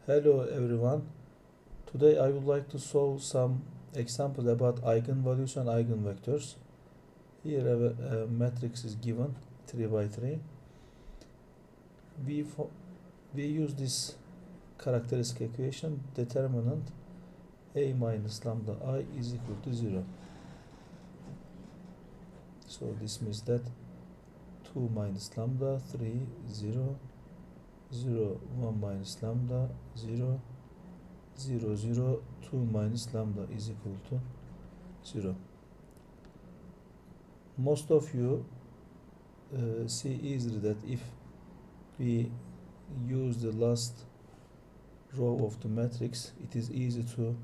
Hello everyone. Today I would like to solve some examples about eigenvalues and eigenvectors. Here a matrix is given 3 by 3. We use this characteristic equation, determinant a minus lambda I is equal to 0. So this means that 2 minus lambda 3 0 0 1 minus lambda 0 0 0 2 minus lambda is equal to 0. Most of you see easily that if we use the last row of the matrix, it is easy to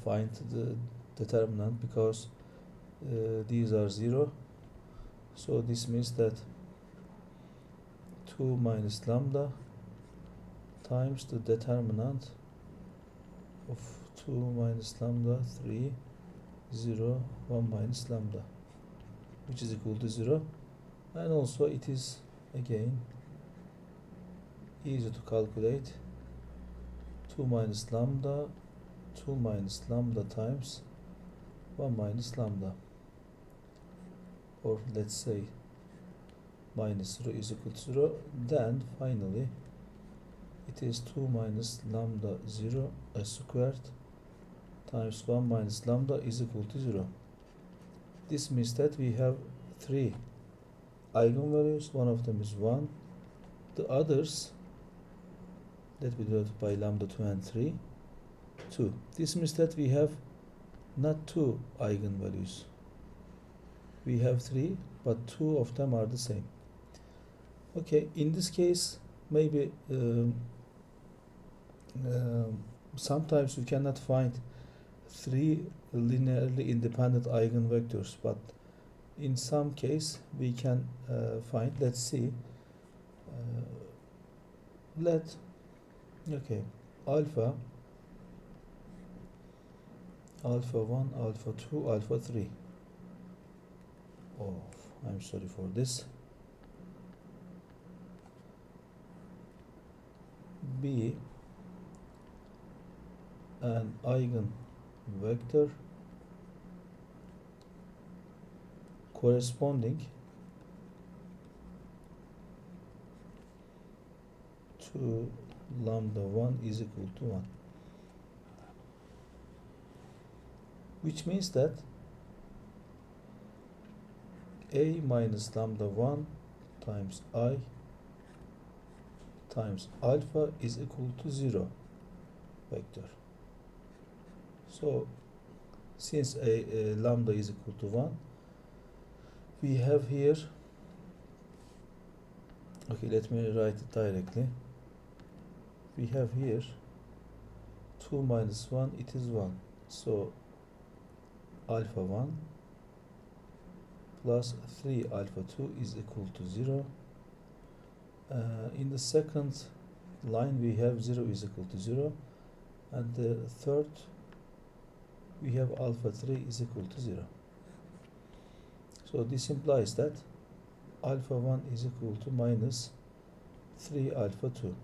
find the determinant because these are 0. So this means that 2 minus lambda times the determinant of 2 minus lambda 3 0 1 minus lambda, which is equal to 0. And also it is again easy to calculate 2 minus lambda times 1 minus lambda, or let's say minus 0 is equal to 0. Then finally it is 2 minus lambda 0 squared times 1 minus lambda is equal to 0. This means that we have 3 eigenvalues. One of them is 1. The others that we denote by lambda 2 and 3, 2. This means that we have not 2 eigenvalues. We have 3, but 2 of them are the same. Okay, in this case, maybe sometimes we cannot find 3 linearly independent eigenvectors, but in some case we can find. Let's see. Okay, alpha 1, alpha 2, alpha 3. Oh, I'm sorry for this. Be an eigenvector corresponding to lambda 1 is equal to 1, which means that a minus lambda 1 times I times alpha is equal to 0 vector. So since a lambda is equal to 1, we have here, okay, let me write it directly. We have here 2 minus 1, it is 1. So alpha 1 plus 3 alpha 2 is equal to 0. In the second line we have 0 is equal to 0, and the third we have alpha 3 is equal to 0. So this implies that alpha 1 is equal to minus 3 alpha 2,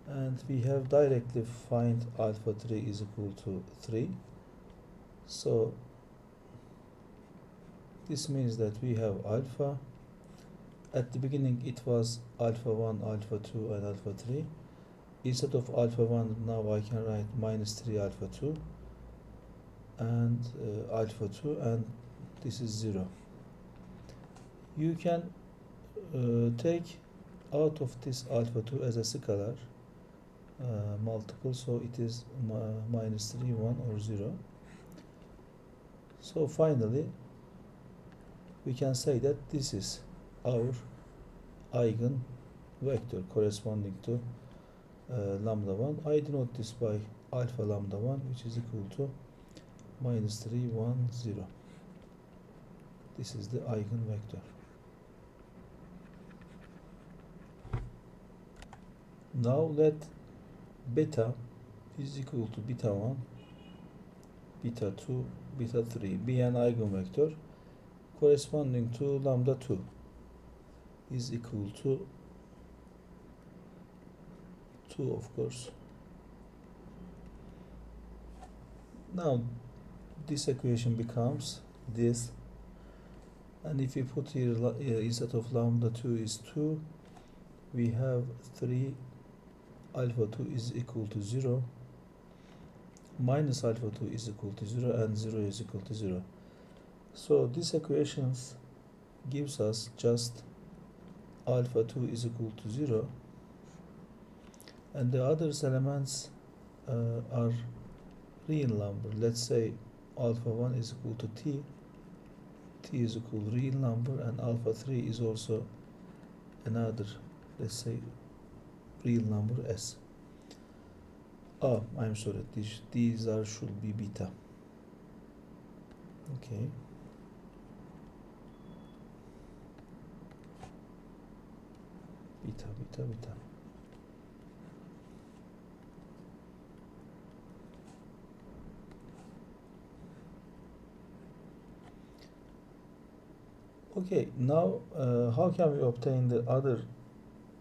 and we have directly find alpha 3 is equal to 3. So this means that we have alpha. At the beginning it was alpha 1, alpha 2 and alpha 3. Instead of alpha 1, now I can write minus 3 alpha 2 and alpha 2, and this is 0. You can take out of this alpha 2 as a scalar multiple, so it is minus 3, 1 or 0. So finally we can say that this is our eigenvector corresponding to lambda 1. I denote this by alpha lambda 1, which is equal to minus 3, 1, 0. This is the eigenvector. Now let beta is equal to beta 1, beta 2, beta 3 be an eigenvector corresponding to lambda 2 is equal to 2 of course. Now this equation becomes this, and if we put here instead of lambda 2 is 2, we have 3 alpha 2 is equal to 0, minus alpha 2 is equal to 0, and 0 is equal to 0. So this equations gives us just alpha 2 is equal to 0, and the other elements are real number. Let's say alpha 1 is equal to t is equal to real number, and alpha 3 is also another, let's say, real number s. Oh, I'm sorry, these are should be beta. Okay. Beta. Okay, now how can we obtain the other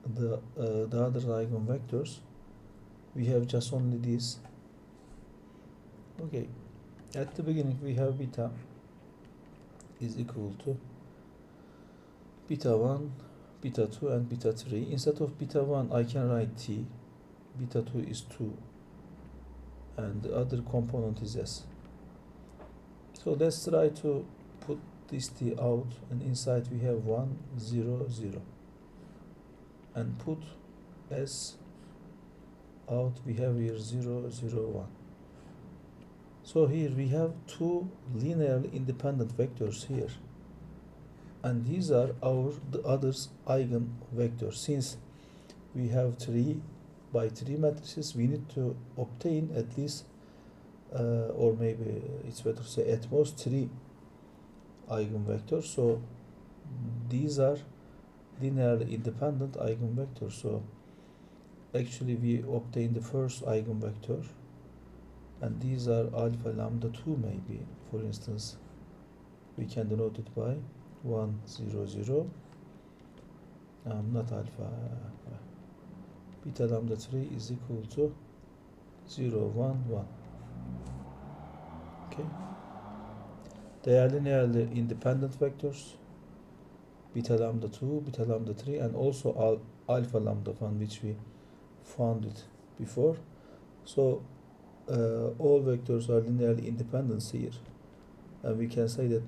eigenvectors? We have just only this. Okay, at the beginning we have beta is equal to beta 1, beta 2, and beta 3. Instead of beta 1, I can write t, beta 2 is 2, and the other component is s. So let's try to put this t out, and inside we have 1, 0, 0, and put s out, we have here 0, 0, 1. So here we have two linearly independent vectors here, and these are the others eigenvectors. Since we have 3 by 3 matrices, we need to obtain at least or maybe it's better to say at most 3 eigenvectors. So these are linearly independent eigenvectors. So actually we obtain the first eigenvector, and these are alpha lambda 2 maybe. For instance, we can denote it by 1, 0, 0. Not alpha. Beta lambda 3 is equal to 0, 1, 1. Okay. They are linearly independent vectors. Beta lambda 2, beta lambda 3, and also alpha lambda 1, which we found it before. So all vectors are linearly independent here, and we can say that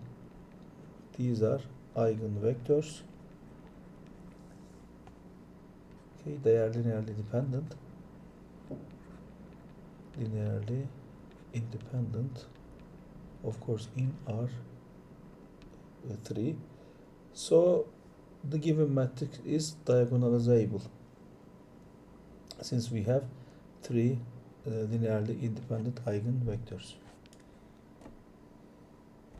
these are eigenvectors. Okay, they are linearly independent, of course, in R3. So the given matrix is diagonalizable, since we have 3 linearly independent eigenvectors.